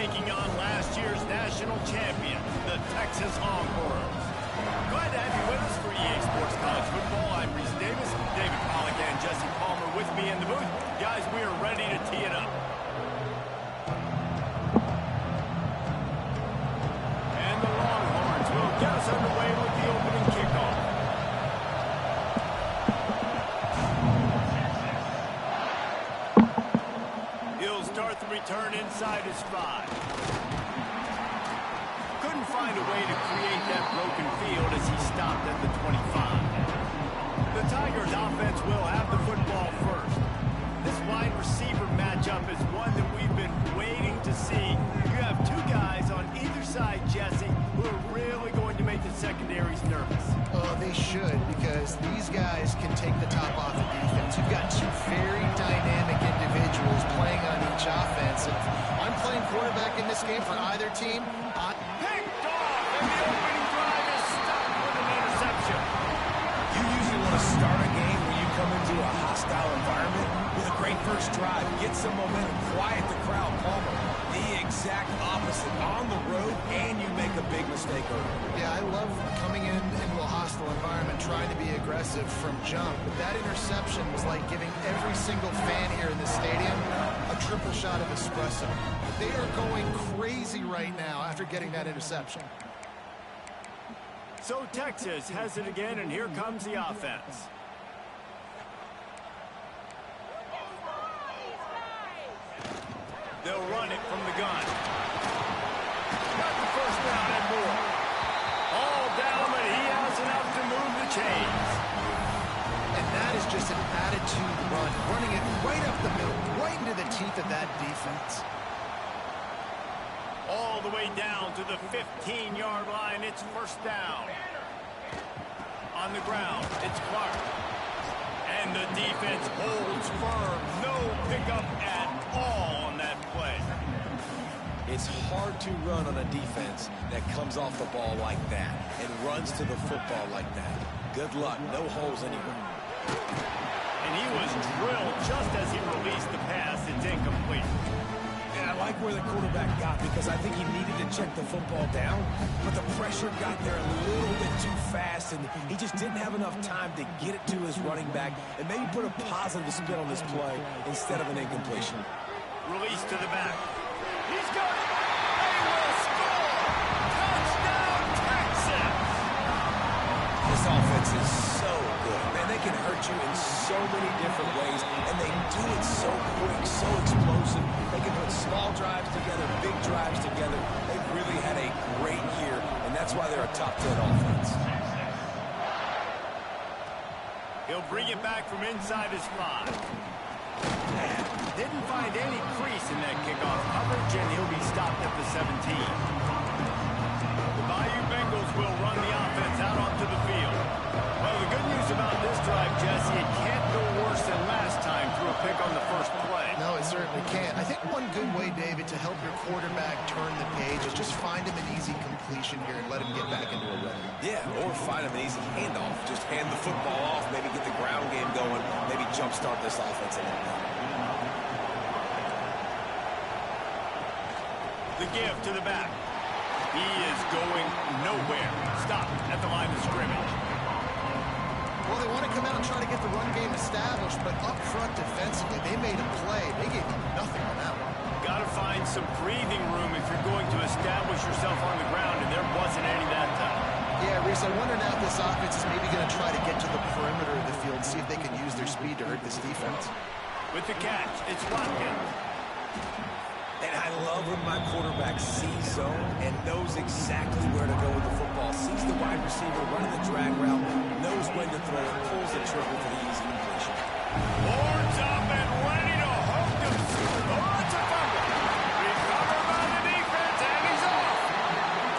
taking on last year's national champion, the Texas Longhorns. Glad to have you with us for EA Sports College Football. I'm Reese Davis, David Pollack, and Jesse Palmer with me in the booth. Guys, we are ready to tee it up. And the Longhorns will get us underway with the opening kickoff. He'll start the return inside his 5. Couldn't find a way to create that broken field as he stopped at the 25. The Tigers offense will have the football first. This wide receiver matchup is one that we've been waiting to see. You have two guys on either side, Jesse, who are really going to make the secondaries nervous. Oh, they should, because these guys can take the top off the defense. You've got two very dynamic individuals playing on each offense. If I'm playing quarterback in this game for either team, Picked off, and the opening drive is stopped with an interception. You usually want to start a game when you come into a hostile environment with a great first drive, get some momentum, quiet the crowd. Palmer, the exact opposite. On the road, and you make a big mistake early. yeah, I love coming into a hostile environment, trying to be aggressive from jump. But that interception was like giving every single fan here in the stadium a triple shot of espresso. They are going crazy right now after getting that interception. So Texas has it again, and here comes the offense. They'll run it from the gun. Got the first down and more. All down, but he has enough to move the chains. And that is just an attitude run, running it right up the middle, right into the teeth of that defense. All the way down to the 15-yard line. It's first down. On the ground, it's Clark. And the defense holds firm. No pickup at all on that play. It's hard to run on a defense that comes off the ball like that and runs to the football like that. Good luck. No holes anywhere. And he was drilled just as he released the pass. It's incomplete. And I like where the quarterback got, because I think he needed to check the football down, but the pressure got there a little bit too fast, and he just didn't have enough time to get it to his running back and maybe put a positive spin on this play instead of an incompletion. Release to the back. He's got it. They will score. Touchdown, Texas. This offense is so good. Man, they can hurt you in so many different ways, and they do it so quick, so explosive. They can put small drives together, big drives together. They've really had a great year, and that's why they're a top 10 offense. He'll bring it back from inside his 5. Didn't find any crease in that kickoff coverage, and he'll be stopped at the 17. The Bayou Bengals will run the offense out onto the field. Well, the good news about this drive, Jesse, it can't go worse than last time through a pick on the first play. No, it certainly can't. I think one good way, David, to help your quarterback turn the page is just find him an easy completion here and let him get back into a rhythm. Yeah, or find him an easy handoff. Just hand the football off, maybe get the ground game going, maybe jumpstart this offense a little bit. The give to the back. He is going nowhere. Stop at the line of scrimmage. Well, they want to come out and try to get the run game established, but up front defensively, they made a play. They gave them nothing on that one. Got to find some breathing room if you're going to establish yourself on the ground, and there wasn't any that time. Yeah, Reese, I wonder now if this offense is maybe going to try to get to the perimeter of the field and see if they can use their speed to hurt this defense. With the catch, it's Watkins. And I love when my quarterback sees zone and knows exactly where to go with the football. Sees the wide receiver running the drag route, knows when to throw it, pulls the trigger for the easy completion. Boards up and ready to hook them. Oh, it's a fumble. Recovered by the defense, and he's off.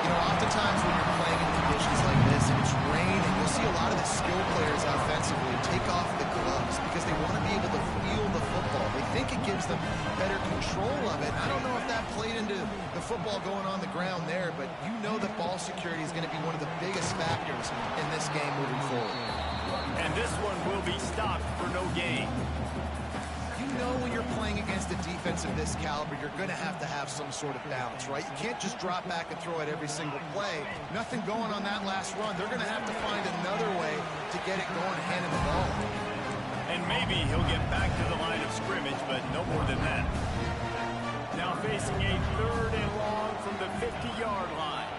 You know, oftentimes when you're playing in conditions like this and it's raining, you'll see a lot of the skill players offensively take off the gloves because they want to be able to feel the football. They think it gives them better control of it. I don't know if that played into the football going on the ground there, but you know that ball security is going to be one of the biggest factors in this game moving forward. And this one will be stopped for no gain. You know when you're playing playing against a defense of this caliber, you're going to have some sort of balance, right? You can't just drop back and throw it every single play. Nothing going on that last run. They're going to have to find another way to get it going, handing the ball. And maybe he'll get back to the line of scrimmage, but no more than that. Now facing a 3rd and long from the 50-yard line.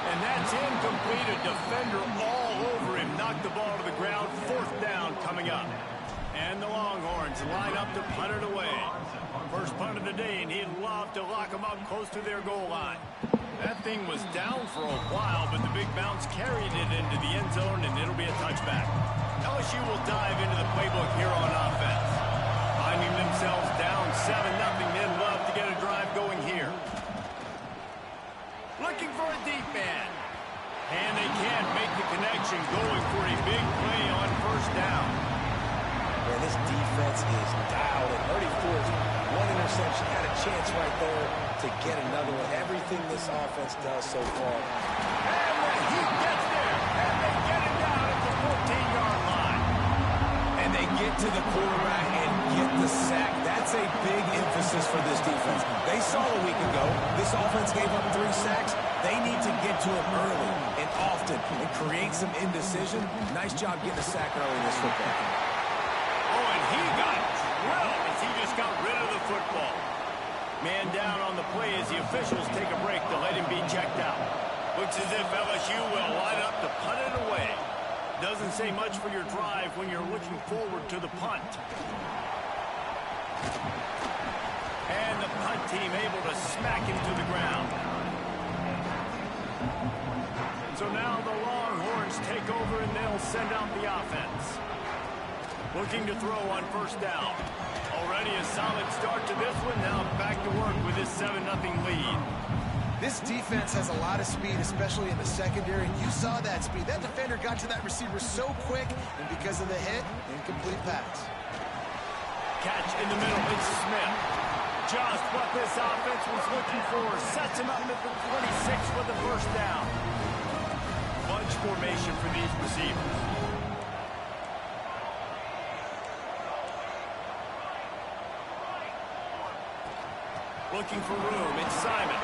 And that's incomplete. A defender all over him. Knocked the ball to the ground. 4th down coming up. And the Longhorns line up to punt it away. First punt of the day, and he'd love to lock them up close to their goal line. That thing was down for a while, but the big bounce carried it into the end zone, and it'll be a touchback. LSU will dive into the playbook here on offense. Finding themselves down 7-0, they'd love to get a drive going here. Looking for a deep end. And they can't make the connection, going for a big play on 1st down. Man, this defense is dialed and already forced one interception. Had a chance right there to get another one. Everything this offense does so far. And the heat gets there. And they get it down at the 14-yard line. And they get to the quarterback and get the sack. That's a big emphasis for this defense. They saw a week ago, this offense gave up 3 sacks. They need to get to him early and often and create some indecision. Nice job getting a sack early in this football. Oh, and he got drilled as he just got rid of the football. Man down on the play as the officials take a break to let him be checked out. Looks as if LSU will line up to punt it away. Doesn't say much for your drive when you're looking forward to the punt. And the punt team able to smack him to the ground. So now the Longhorns take over and they'll send out the offense. Looking to throw on 1st down. Already a solid start to this one. Now back to work with this 7-0 lead. This defense has a lot of speed, especially in the secondary, and you saw that speed. That defender got to that receiver so quick, and because of the hit, incomplete pass. Catch in the middle. It's Smith. Just what this offense was looking for. Sets him up at the 26 for the 1st down. Bunch formation for these receivers. Looking for room. It's Simon.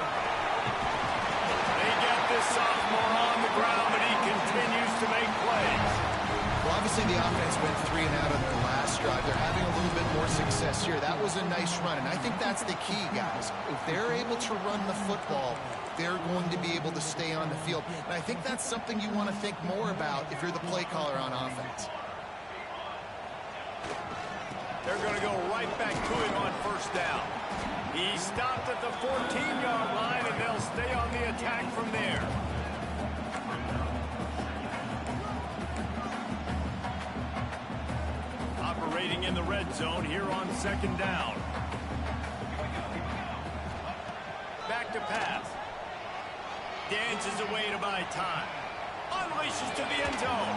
They get this sophomore on the ground, but he continues to make plays. Well, obviously the offense went 3 and out on their last drive. They're having a little bit more success here. That was a nice run, and I think that's the key, guys. If they're able to run the football, they're going to be able to stay on the field. And I think that's something you want to think more about if you're the play caller on offense. They're going to go right back to him on 1st down. He stopped at the 14-yard line, and they'll stay on the attack from there. Operating in the red zone here on 2nd down. Back to pass. Dances away to buy time. Unleashes to the end zone.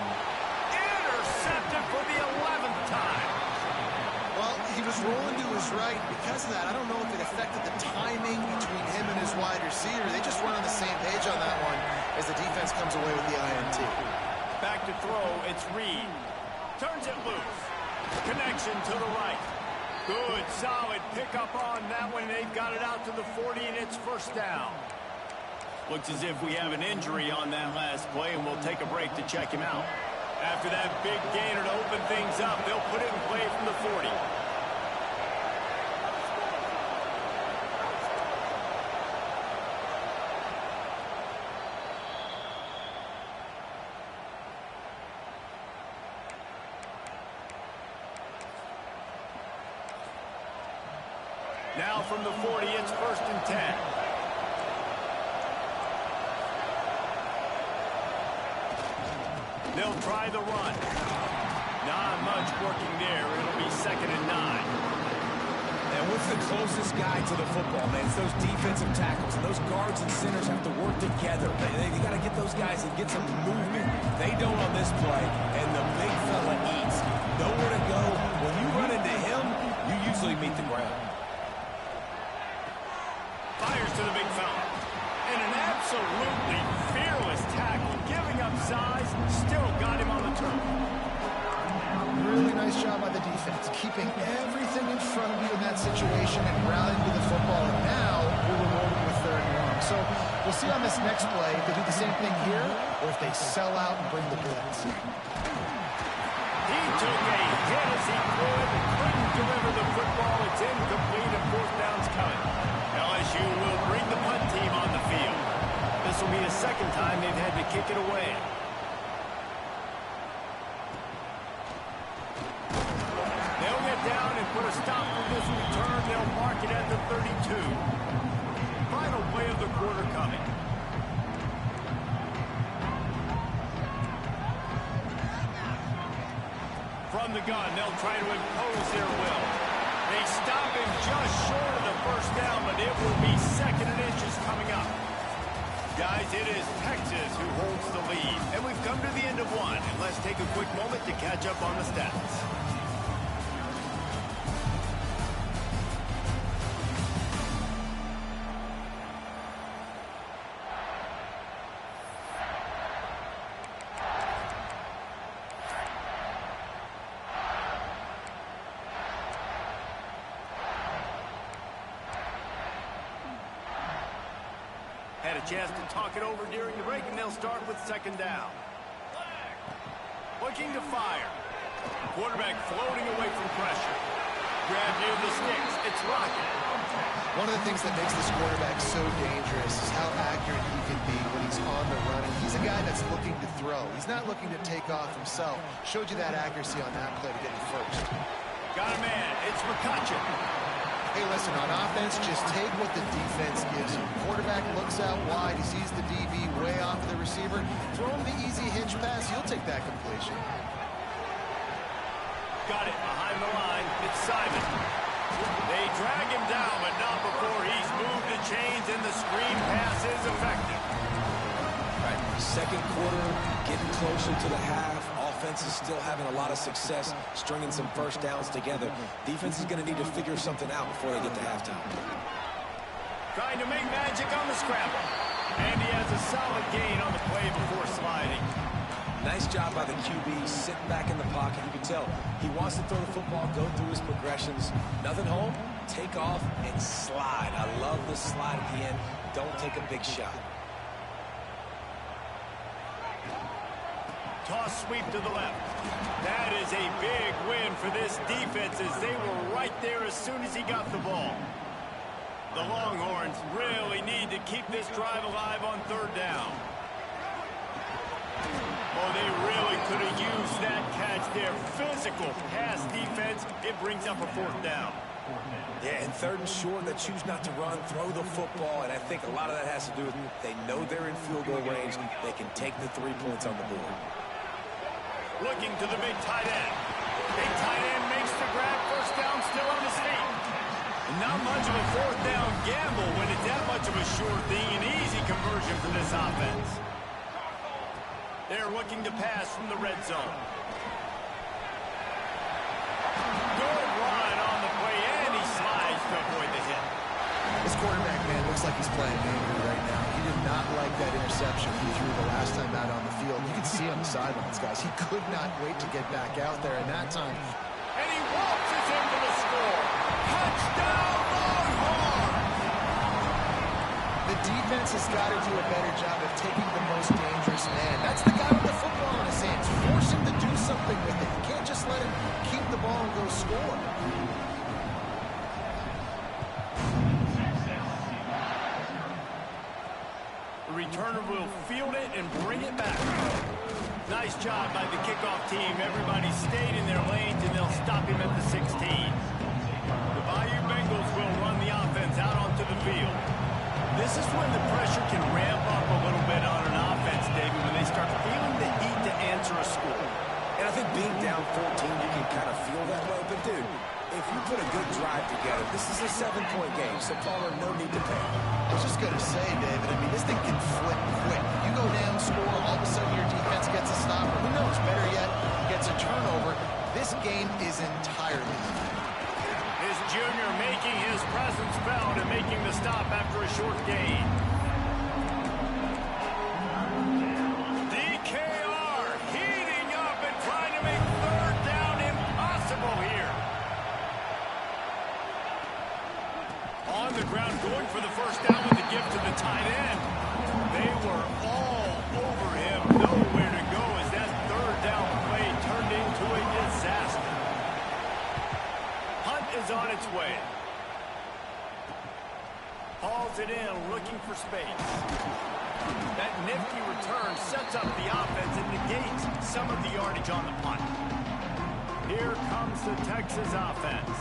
Intercepted for the 11th time. Well, he was rolling to his right. Because of that, I don't know if it affected the timing between him and his wide receiver. They just weren't on the same page on that one as the defense comes away with the INT. Back to throw, it's Reed. Turns it loose. Connection to the right. Good, solid pickup on that one. They've got it out to the 40, and it's 1st down. Looks as if we have an injury on that last play, and we'll take a break to check him out. After that big gainer to open things up, they'll put it in play from the 40. Now from the 40, it's 1st and 10. They'll try the run. Not much working there. It'll be 2nd and 9. And what's the closest guy to the football, man? It's those defensive tackles. And those guards and centers have to work together. They got to get those guys and get some movement. They don't on this play. And the big fella eats. Nowhere to go. When you run into him, you usually meet the ground. Fires to the big fella. And an absolutely fearless tackle. Giving up size, still got him on the turf. Really nice job by the defense. situation and rallying to the football, and now we're rewarded with 3rd and long. So we'll see on this next play if they do the same thing here or if they sell out and bring the blitz. He took a hit as he couldn't deliver the football. It's incomplete and 4th down's coming. LSU will bring the punt team on the field. This will be the 2nd time they've had to kick it away. They'll get down and put a stop to this return. They'll mark it at the 32. Final play of the quarter coming. From the gun, they'll try to impose their will. They stop him just short of the 1st down, but it will be 2nd and inches coming up. Guys, it is Texas who holds the lead, and we've come to the end of one. And let's take a quick moment to catch up on the stats. Had a chance to talk it over during the break, and they'll start with 2nd down. Looking to fire. Quarterback floating away from pressure. Grab near the sticks. It's rocking. One of the things that makes this quarterback so dangerous is how accurate he can be when he's on the run. And he's a guy that's looking to throw. He's not looking to take off himself. Showed you that accuracy on that play to get the 1st. Got a man. It's McCutcheon. Hey, listen, on offense, just take what the defense gives you. Quarterback looks out wide. He sees the DB way off the receiver. Throw him the easy hitch pass. He'll take that completion. Got it behind the line. It's Simon. They drag him down, but not before he's moved the chains, and the screen pass is effective. Right, 2nd quarter, getting closer to the half. Offense is still having a lot of success stringing some 1st downs together. Defense is going to need to figure something out before they get to halftime. Trying to make magic on the scramble. And he has a solid gain on the play before sliding. Nice job by the QB, sitting back in the pocket. You can tell he wants to throw the football, go through his progressions. Nothing home, take off, and slide. I love the slide at the end. Don't take a big shot. Toss sweep to the left. That is a big win for this defense as they were right there as soon as he got the ball. The Longhorns really need to keep this drive alive on 3rd down. Oh, they really could have used that catch there. Physical pass defense. It brings up a 4th down. Yeah, and 3rd and short, they choose not to run, throw the football, and I think a lot of that has to do with they know they're in field goal range. They can take the 3 points on the board. Looking to the big tight end. Big tight end makes the grab. 1st down, still on his feet. Not much of a 4th down gamble when it's that much of a sure thing. An easy conversion for this offense. They're looking to pass from the red zone. Good run on the play, and he slides to avoid the hit. This quarterback, man, looks like he's playing angry right now. He did not like that interception he threw the last time out on the field. You can see on the sidelines, guys. He could not wait to get back out there, and that time. And he waltzes in for the score. Touchdown, Longhorns! The defense has got to do a better job of taking the most dangerous man. That's the guy with the football in his hands. Force him to do something with it. You can't just let him keep the ball and go score. The returner will field it and bring it back. Nice job by the kickoff team. Everybody stayed in their lanes, and they'll stop him at the 16. The Bayou Bengals will run the offense out onto the field. This is when the pressure can ramp up a little bit on an offense, David, when they start feeling the heat to answer a score. And I think being down 14, you can kind of feel that way. But, dude, if you put a good drive together, this is a 7-point game, so Palmer, no need to panic. I was just going to say, David, I mean, this thing can flip quick. You go down, score, all of a sudden your defense gets a stop, or who knows, better yet, gets a turnover. This game is entirely different. This junior making his presence felt and making the stop after a short gain. DKR heating up and trying to make 3rd down impossible here. the ground, going for the first down with the give to the tight end. They were all over him. Nowhere to go as that third down play turned into a disaster. Hunt is on its way. Hauls it in, looking for space. That nifty return sets up the offense and negates some of the yardage on the punt. Here comes the Texas offense.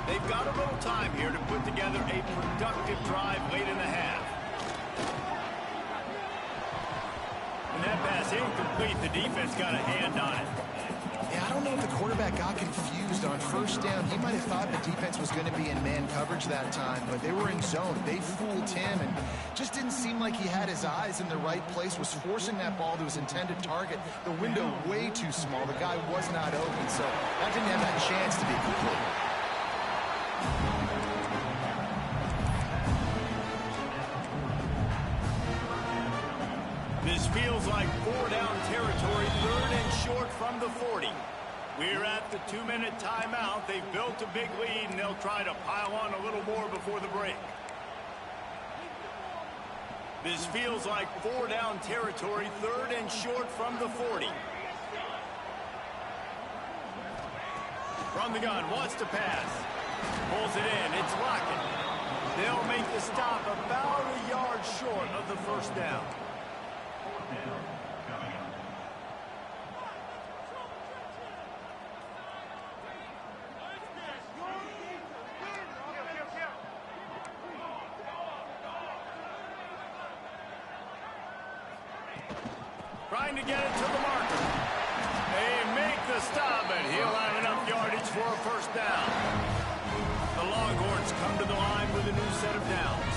They've got a little time here to put together a productive drive late in the half. When that pass incomplete, the defense got a hand on it. Yeah, I don't know if the quarterback got confused on first down. He might have thought the defense was going to be in man coverage that time, but they were in zone. They fooled him and just didn't seem like he had his eyes in the right place, was forcing that ball to his intended target. The window way too small. The guy was not open, so that didn't have that chance to be complete. This feels like 4-down territory, third and short from the 40. We're at the 2-minute timeout. They've built a big lead, and they'll try to pile on a little more before the break. This feels like 4-down territory, third and short from the 40. From the gun, wants to pass. Pulls it in, it's Lockett. They'll make the stop about a yard short of the first down. Trying to get it to the marker. They make the stop, and he'll have enough yardage for a first down. The Longhorns come to the line with a new set of downs.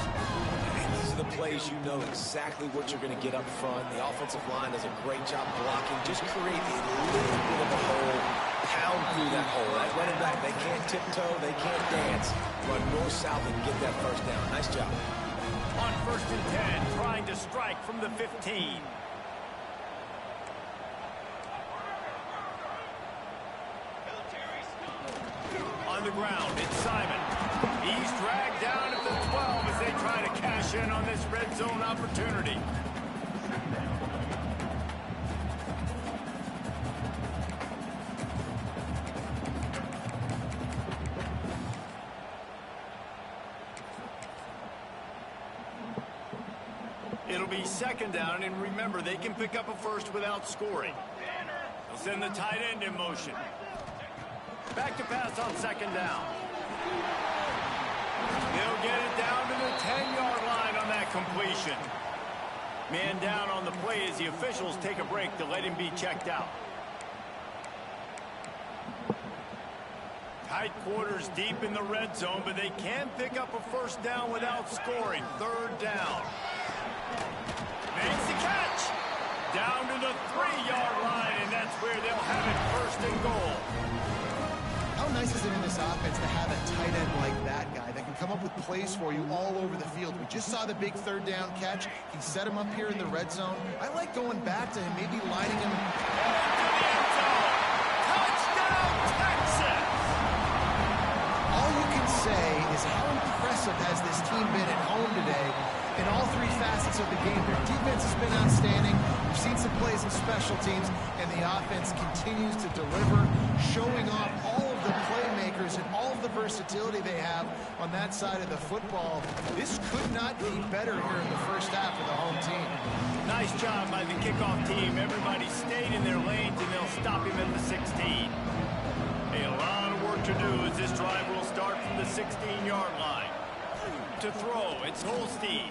These are the plays you know exactly what you're going to get up front. The offensive line does a great job blocking. Just create a little bit of a hole. Pound through that hole. That running back, they can't tiptoe. They can't dance. Run north-south and get that first down. Nice job. On 1st and 10, trying to strike from the 15. On the ground, it's Simon. He's dragged down at the 12 as they try to cash in on this red zone opportunity. It'll be second down, and remember, they can pick up a first without scoring. They'll send the tight end in motion. Back to pass on second down. They'll get it down to the 10-yard line on that completion. Man down on the play as the officials take a break to let him be checked out. Tight quarters deep in the red zone, but they can pick up a first down without scoring. Third down. Makes the catch. Down to the 3-yard line, and that's where they'll have it first and goal. How nice is it in this offense to have a tight end like that guy that can come up with plays for you all over the field? We just saw the big third down catch. He set him up here in the red zone. I like going back to him, maybe lining him. Into the end zone. Touchdown, Texas! All you can say is how impressive has this team been at home today in all three facets of the game. Their defense has been outstanding. We've seen some plays in special teams, and the offense continues to deliver, showing off all of the playmakers and all of the versatility they have on that side of the football. This could not be better here in the first half of the home team. Nice job by the kickoff team. Everybody stayed in their lanes, and they'll stop him at the 16. A lot of work to do as this drive will start from the 16-yard line. To throw, it's Holstein.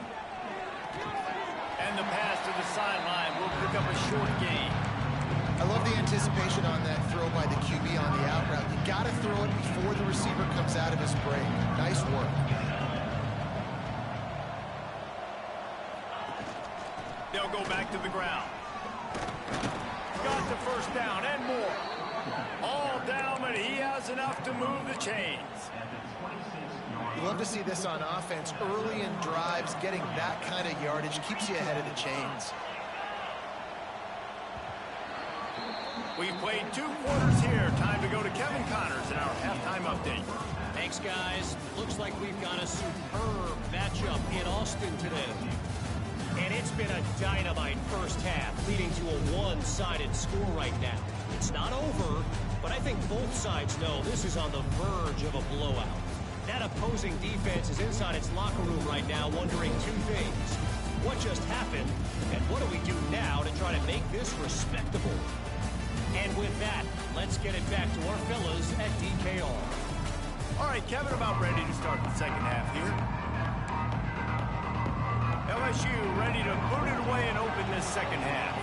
And the pass to the sideline will pick up a short gain. I love the anticipation on that throw by the QB on the out route. You got to throw it before the receiver comes out of his break. Nice work. They'll go back to the ground. Got the first down and more. All down, but he has enough to move the chains. You love to see this on offense. Early in drives, getting that kind of yardage keeps you ahead of the chains. We've played 2 quarters here. Time to go to Kevin Connors in our halftime update. Thanks, Thanks, guys. Looks like we've got a superb matchup in Austin today. And it's been a dynamite first half, leading to a one-sided score right now. It's not over, but I think both sides know this is on the verge of a blowout. That opposing defense is inside its locker room right now wondering two things. What just happened, and what do we do now to try to make this respectable? And with that, let's get it back to our fellas at DKR. All right, Kevin, about ready to start the second half here. LSU ready to boot it away and open this second half.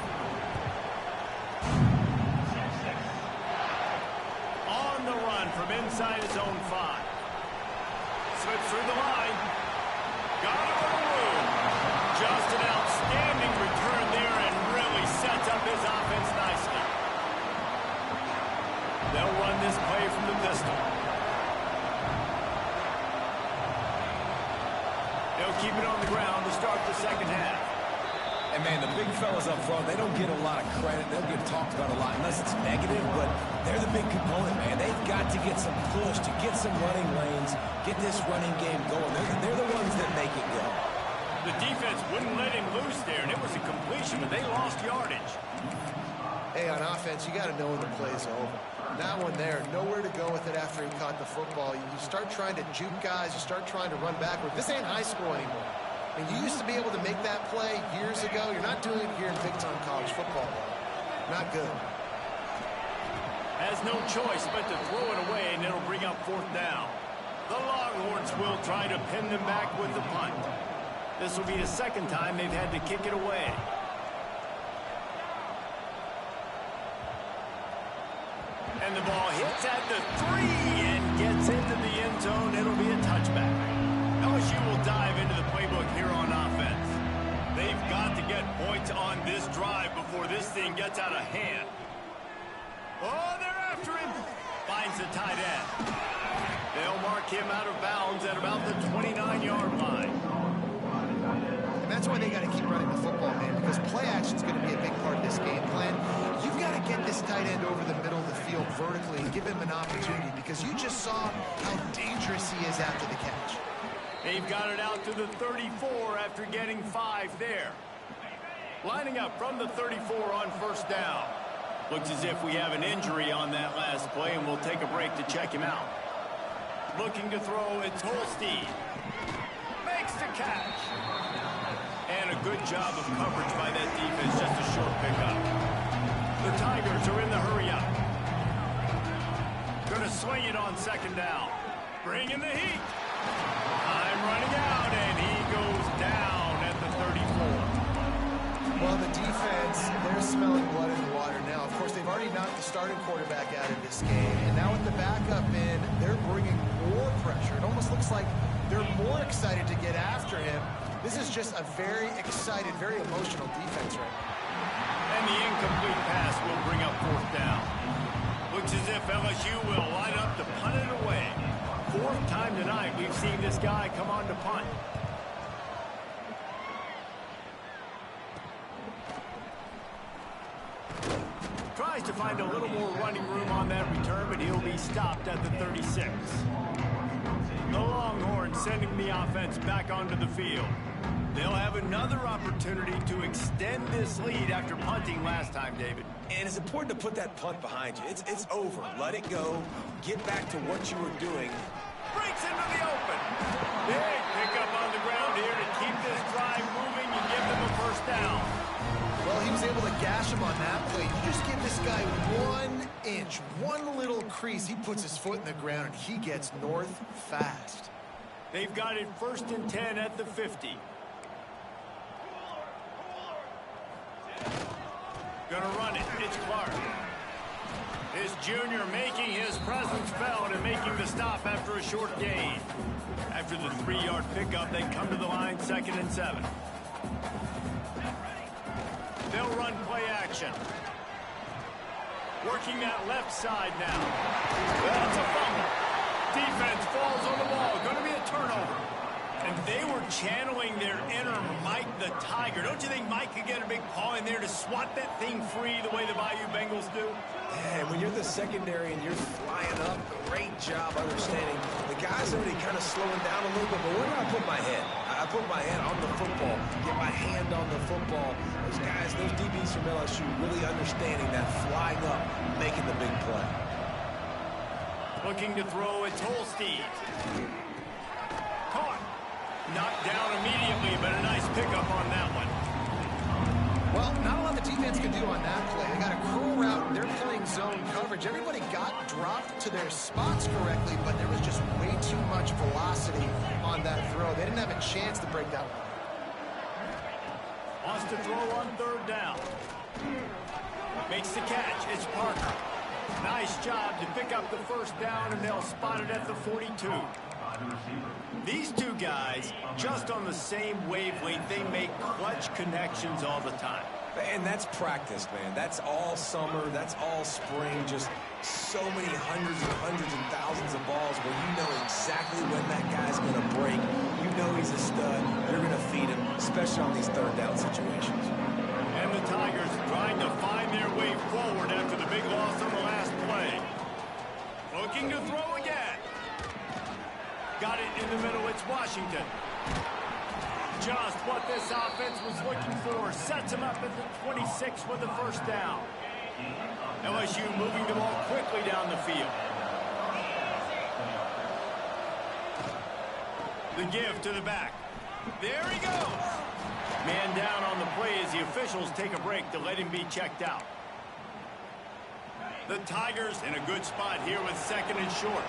On the run from inside his own 5. Slips through the line. Got a little room. Just an outstanding return there and really sets up his offense nicely. They'll run this play from the pistol. They'll keep it on the ground to start the second half. And, man, the big fellas up front, they don't get a lot of credit. They'll get talked about a lot unless it's negative, but they're the big component, man. They've got to get some push, to get some running lanes, get this running game going. They're the ones that make it go. The defense wouldn't let him loose there, and it was a completion, but they lost yardage. Hey, on offense, you got to know when the play's over. That one there, nowhere to go with it after he caught the football. You start trying to juke guys, you start trying to run backward. This ain't high school anymore. I mean, you used to be able to make that play years ago. You're not doing it here in big-time college football. Not good. Has no choice but to throw it away, and it'll bring up 4th down. The Longhorns will try to pin them back with the punt. This will be the second time they've had to kick it away. And the ball hits at the 3 and gets into the end zone. It'll be a touchback. LSU will dive into the playbook here on offense. They've got to get points on this drive before this thing gets out of hand. Oh, they're after him. Finds the tight end. They'll mark him out of bounds at about the 29-yard line. And that's why they got to keep running the football, man, because play action is going to be a big part of this game plan. You've got to get this tight end over the middle of the field vertically and give him an opportunity, because you just saw how dangerous he is after the catch. They've got it out to the 34 after getting 5 there. Lining up from the 34 on 1st down. Looks as if we have an injury on that last play, and we'll take a break to check him out. Looking to throw, it's Holstein. Makes the catch. And a good job of coverage by that defense, just a short pickup. The Tigers are in the hurry-up. Going to swing it on 2nd down. Bring in the heat. Time running out, and he goes down at the 34. Well, the defense, they're smelling blood in the water now. Of course, they've already knocked the starting quarterback out of this game, and now with the backup in, they're bringing more pressure. It almost looks like they're more excited to get after him. This is just a very excited, very emotional defense right now. And the incomplete pass will bring up 4th down. Looks as if LSU will line up to punt it away. 4th time tonight we've seen this guy come on to punt. Tries to find a little more running room on that return, but he'll be stopped at the 36. The Longhorns sending the offense back onto the field. They'll have another opportunity to extend this lead after punting last time, David. And it's important to put that punt behind you. It's over. Let it go. Get back to what you were doing. Breaks into the open. Big pickup on the ground here to keep this drive moving and give them a 1st down. Well, he was able to gash him on that play. You just give this guy 1 inch, one little crease. He puts his foot in the ground, and he gets north fast. They've got it 1st and 10 at the 50. Gonna run it. It's Clark. This junior making his presence felt and making the stop after a short gain. After the 3-yard pickup, they come to the line 2nd and 7. They'll run play action. Working that left side now. That's a fumble. Defense falls on the ball. Going to be a turnover. And they were channeling their inner Mike the Tiger. Don't you think Mike could get a big paw in there to swat that thing free the way the Bayou Bengals do? Yeah, and when you're the secondary and you're flying up, great job understanding the guys already kind of slowing down a little bit, but where do I put my head? I put my head on the football, get my hand on the football. Those guys, those DBs from LSU really understanding that flying up, making the big play. Looking to throw, it's Holstein. Caught. Knocked down immediately, but a nice pickup on that one. Well, not a lot the defense can do on that play. They got a curl route. They're playing zone coverage. Everybody got dropped to their spots correctly, but there was just way too much velocity on that throw. They didn't have a chance to break that one. Wants to throw on third down. Makes the catch. It's Parker. Nice job to pick up the first down, and they'll spot it at the 42. These two guys, just on the same wavelength, they make clutch connections all the time. And that's practice, man. That's all summer. That's all spring. Just so many hundreds and thousands of balls where you know exactly when that guy's going to break. You know he's a stud. You're going to feed him, especially on these third down situations. And the Tigers trying to find their way forward after the big loss on the last play. Looking to throw again. Got it in the middle. It's Washington. Just what this offense was looking for. Sets him up at the 26 with the first down. LSU moving the ball quickly down the field. The give to the back. There he goes. Man down on the play as the officials take a break to let him be checked out. The Tigers in a good spot here with second and short.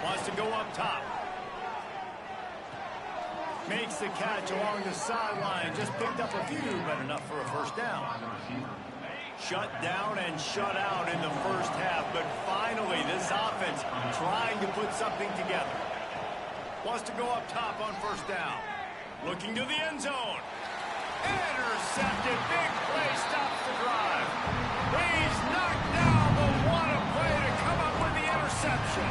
Wants to go up top. Makes the catch along the sideline. Just picked up a few, but enough for a first down. Shut down and shut out in the first half, but finally this offense trying to put something together. Wants to go up top on first down. Looking to the end zone. Intercepted. Big play stops the drive. He's knocked down, but what a play to come up with the interception.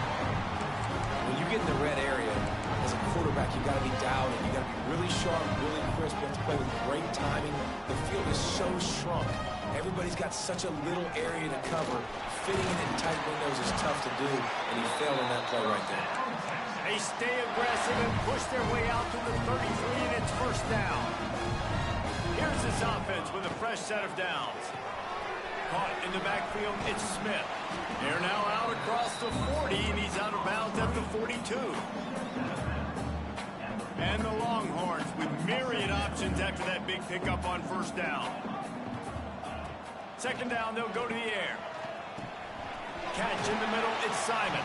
When you get in the red area, as a quarterback, you got to be dialed in. You got to be really sharp, really crisp. You have to play with great timing. The field is so shrunk. Everybody's got such a little area to cover. Fitting in tight windows is tough to do, and he failed in that play right there. They stay aggressive and push their way out to the 33, and it's first down. Here's this offense with a fresh set of downs. Caught in the backfield, it's Smith. They're now out across the 40, and he's out of bounds at the 42. And the Longhorns with myriad options after that big pickup on first down. Second down, they'll go to the air. Catch in the middle, it's Simon.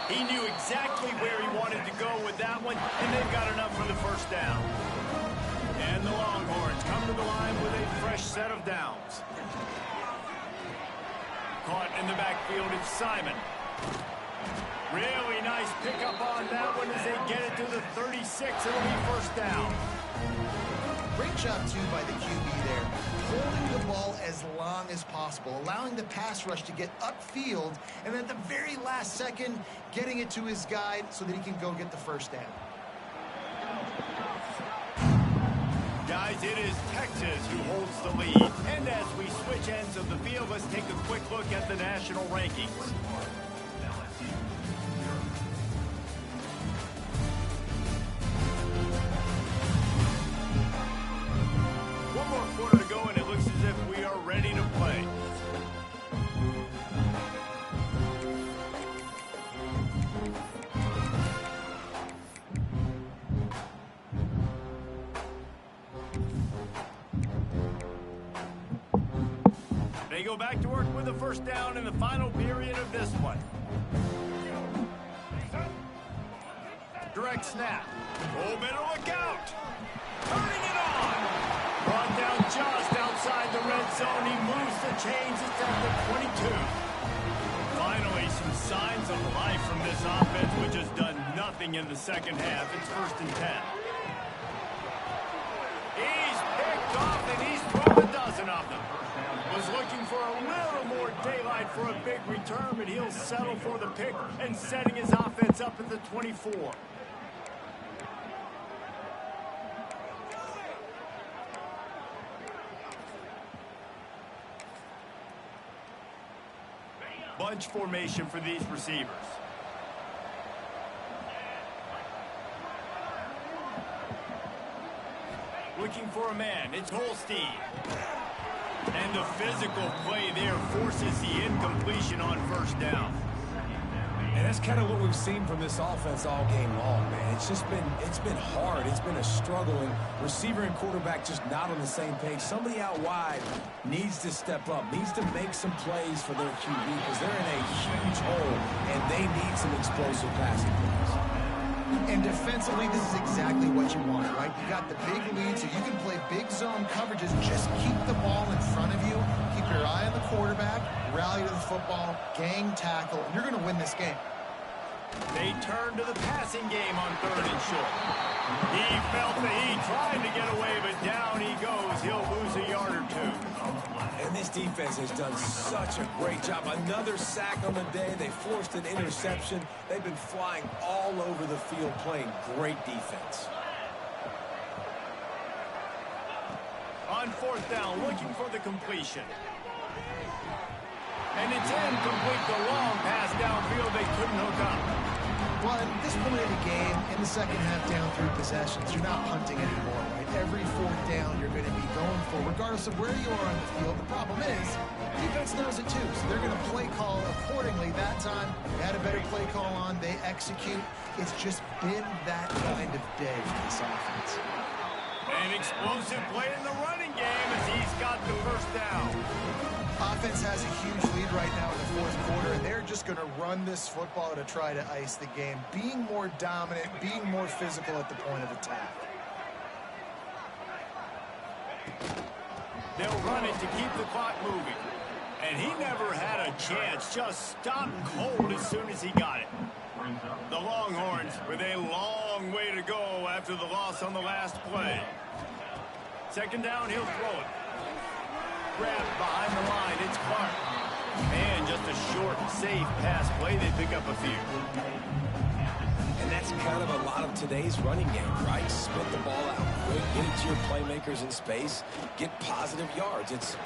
He knew exactly where he wanted to go with that one, and they've got enough for the first down. And the Longhorns come to the line with a fresh set of downs. Caught in the backfield, it's Simon. Really nice pickup on that one as they get it to the 36. It'll be first down. Great job, too, by the QB there. Holding the ball as long as possible, allowing the pass rush to get upfield, and then at the very last second, getting it to his guy so that he can go get the first down. Guys, it is Texas who holds the lead. And as we switch ends of the field, let's take a quick look at the national rankings. One more quarter to go, and it looks as if we are ready to play. They go back to work with a first down in the final period of this one. Direct snap. Oh, better look out. Turning it on. Brought down just outside the red zone. He moves the chains. It's at the 22. Finally, some signs of life from this offense, which has done nothing in the second half. It's first and 10. He's picked off, and he's thrown a dozen of them. Was looking for a little more daylight for a big return, but he'll settle for the pick and setting his offense up at the 24. bunch formation for these receivers. Looking for a man. It's Holstein. And the physical play there forces the incompletion on first down. And that's kind of what we've seen from this offense all game long, man. It's been hard. It's been a struggle, and receiver and quarterback just not on the same page. Somebody out wide needs to step up, needs to make some plays for their QB because they're in a huge hole, and they need some explosive passing plays. And defensively, this is exactly what you want, right? You got the big lead, so you can play big zone coverages. Just keep the ball in front of you. Keep your eye on the quarterback. Rally to the football. Gang tackle. And you're going to win this game. They turn to the passing game on 3rd and short. He felt the heat trying to get away, but down he goes. He'll lose a yard or two. And this defense has done such a great job. Another sack on the day. They forced an interception. They've been flying all over the field playing great defense. On 4th down, looking for the completion. And it's incomplete. The long pass downfield, they couldn't hook up. Well, at this point in the game, in the second half down 3 possessions, you're not punting anymore, right? Every 4th down you're going to be going for, regardless of where you are on the field. The problem is, defense knows it too, so they're going to play call accordingly. That time, they had a better play call on. They execute. It's just been that kind of day for this offense. An explosive play in the running game as he's got the first down. Offense has a huge lead right now in the 4th quarter, and they're just going to run this football to try to ice the game, being more dominant, being more physical at the point of attack. They'll run it to keep the clock moving. And he never had a chance, just stopped cold as soon as he got it. The Longhorns with a long way to go after the loss on the last play. 2nd down, he'll throw it. Grabbed behind the line, it's Clark. And just a short, safe pass play, they pick up a few. And that's kind of a lot of today's running game, right? Split the ball out quick, get it to your playmakers in space, get positive yards. It's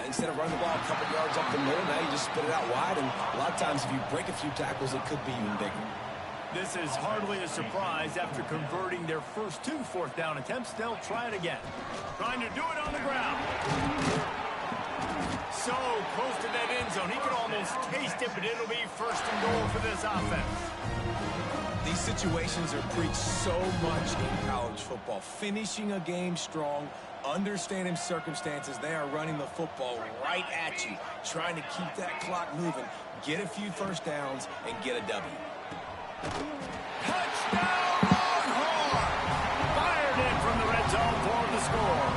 instead of running the ball a couple yards up the middle, now you just spit it out wide, and a lot of times if you break a few tackles, it could be even bigger. This is hardly a surprise. After converting their first 2 4th down attempts, they'll try it again. Trying to do it on the ground. So close to that end zone. He could almost taste it, but it'll be 1st and goal for this offense. These situations are preached so much in college football. Finishing a game strong, understanding circumstances. They are running the football right at you, trying to keep that clock moving, get a few first downs, and get a W. Touchdown, Longhorn! Fired in from the red zone for the score.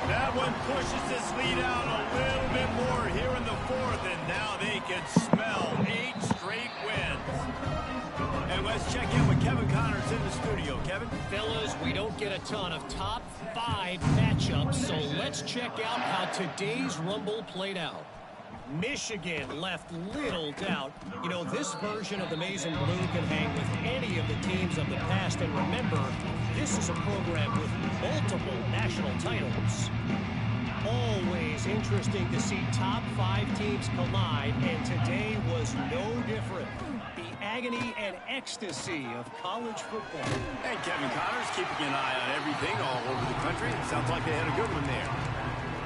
That one pushes this lead out a little bit more here in the 4th, and now they can smell 8 straight wins. And let's check in with Kevin Connors in the studio. Kevin? Fellas, we don't get a ton of top 5 matchups, so let's check out how today's Rumble played out. Michigan left little doubt. You know, this version of the Maize and Blue can hang with any of the teams of the past. And remember, this is a program with multiple national titles. Always interesting to see top 5 teams collide, and today was no different. The agony and ecstasy of college football. And Kevin Connors keeping an eye on everything all over the country. It sounds like they had a good one there.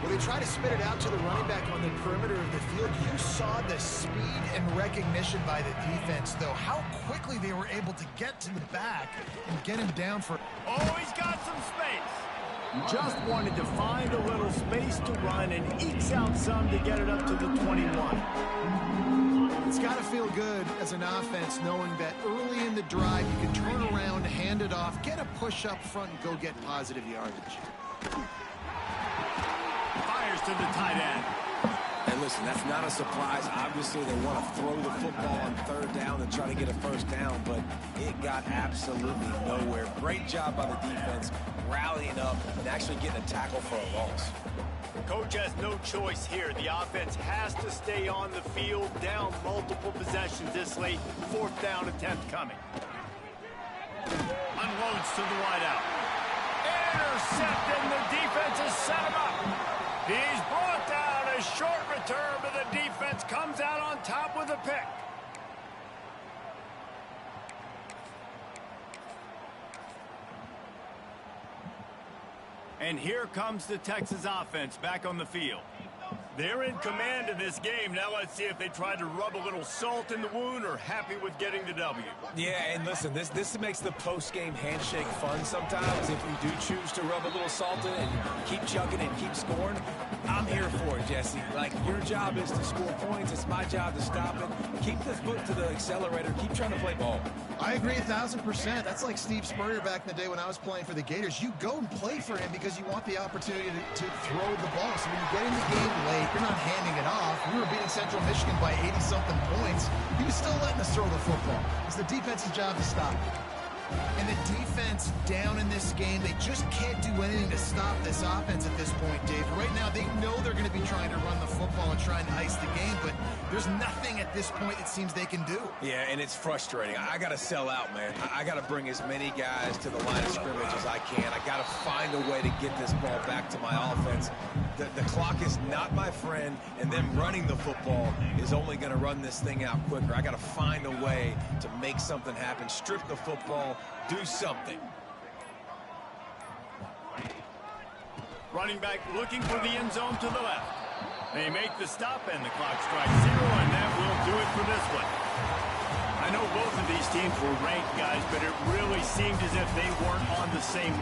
Well, they try to spit it out to the running back on the perimeter of the field. You saw the speed and recognition by the defense, though. How quickly they were able to get to the back and get him down for... Oh, he's got some space. Just wanted to find a little space to run and ekes out some to get it up to the 21. It's got to feel good as an offense knowing that early in the drive you can turn around, hand it off, get a push up front, and go get positive yardage. Fires to the tight end. And listen, that's not a surprise. Obviously, they want to throw the football on 3rd down and try to get a first down, but it got absolutely nowhere. Great job by the defense, rallying up and actually getting a tackle for a loss. Coach has no choice here. The offense has to stay on the field, down multiple possessions this late. 4th down attempt coming. Unloads to the wideout. Intercepted, and the defense has set him up. He's brought down, and a short return, but the defense comes out on top with a pick. And here comes the Texas offense back on the field. They're in command of this game. Now let's see if they try to rub a little salt in the wound or happy with getting the W. Yeah, and listen, this makes the post-game handshake fun sometimes. If you do choose to rub a little salt in it and keep chugging and keep scoring, I'm here for it, Jesse. Like, your job is to score points. It's my job to stop it. Keep the foot to the accelerator. Keep trying to play ball. I agree 1,000%. That's like Steve Spurrier back in the day when I was playing for the Gators. You go and play for him because you want the opportunity to throw the ball. So when you get in the game late, you're not handing it off. We were beating Central Michigan by 80-something points. He was still letting us throw the football. It's the defense's job to stop it. And the defense down in this game, they just can't do anything to stop this offense at this point, Dave. Right now, they know they're going to be trying to run the football and try and ice the game, but there's nothing at this point it seems they can do. Yeah, and it's frustrating. I got to sell out, man. I got to bring as many guys to the line of scrimmage as I can. I got to find a way to get this ball back to my offense. The clock is not my friend, and them running the football is only going to run this thing out quicker. I got to find a way to make something happen, strip the football, do something. Running back looking for the end zone to the left. They make the stop, and the clock strikes 0, and that will do it for this one. I know both of these teams were ranked, guys, but it really seemed as if they weren't on the same